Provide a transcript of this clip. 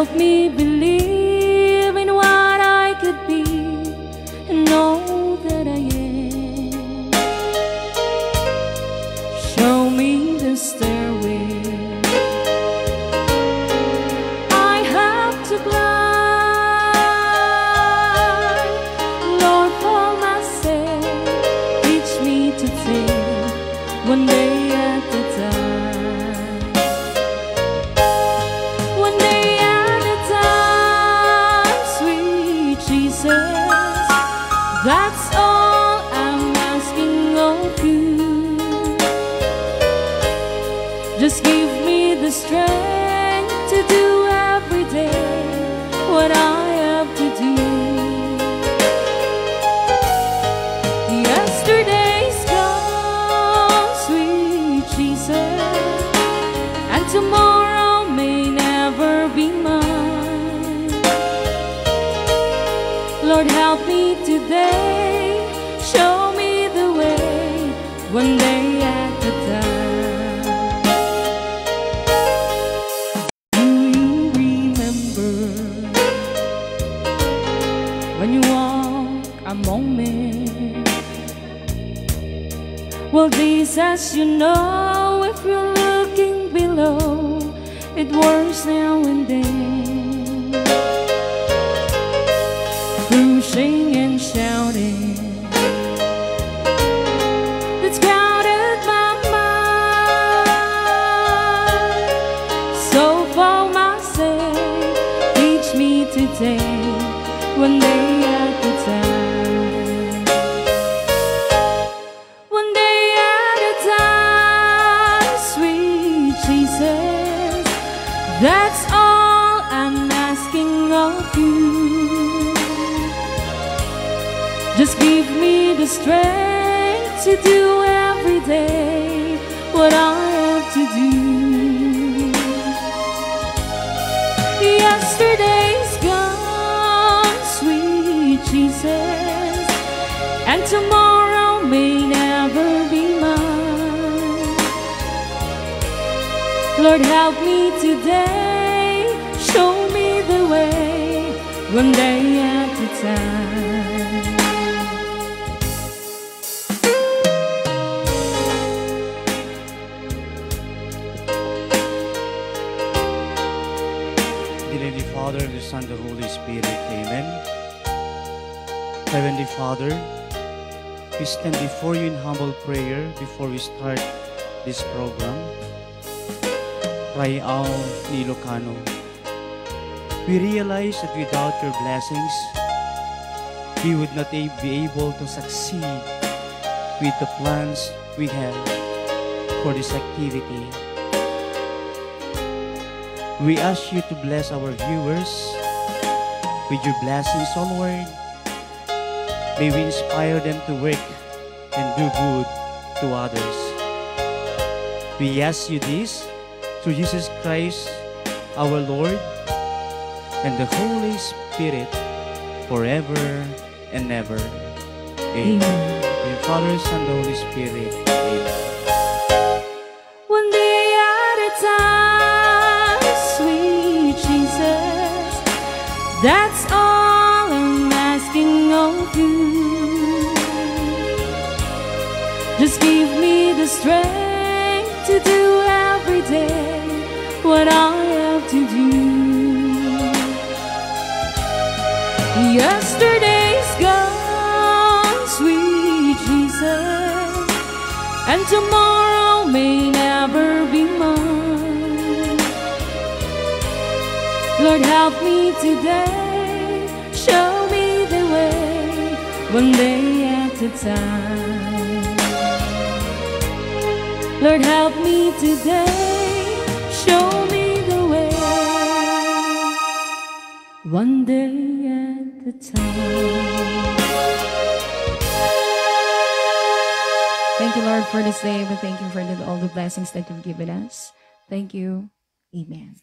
help me believe in what I could be and know that I am. Show me the stairway I have to climb. Lord, for myself, teach me to take one day at a time. One day at a time, sweet Jesus. That's all I'm asking of you. Just give me the strength to do every day what I have to do. Yesterday's gone, sweet Jesus, and tomorrow may never be mine. Lord, help me today, show me the way, one day at a time. Do you remember when you walk among men? Well, Jesus, you know, if you're looking below, it works now and then. Cruising and shouting, that's crowded my mind. So for myself, teach me to take one day at a time. One day at a time, sweet Jesus. That's all I'm asking of you. Just give me the strength to do every day what I have to do. Yesterday's gone, sweet Jesus, and tomorrow may never be mine. Lord, help me today, show me the way, one day at a time. Heavenly Father, the Son, the Holy Spirit, amen. Heavenly Father, we stand before you in humble prayer before we start this program. Cry out, ILOCANO. We realize that without your blessings, we would not be able to succeed with the plans we have for this activity. We ask you to bless our viewers with your blessings, O Lord. May we inspire them to work and do good to others. We ask you this through Jesus Christ, our Lord, and the Holy Spirit, forever and ever. Amen. In the Father, Son, and the Holy Spirit. Amen. One day at a time, sweet Jesus. That's all I'm asking of you. Just give me the strength to do every day what I have to do. Yesterday's gone, sweet Jesus, and tomorrow may never be mine. Lord, help me today, show me the way, one day at a time. Lord, help me today, show me the way, one day at a time. Thank you, Lord, for this day. We thank you for all the blessings that you've given us. Thank you. Amen.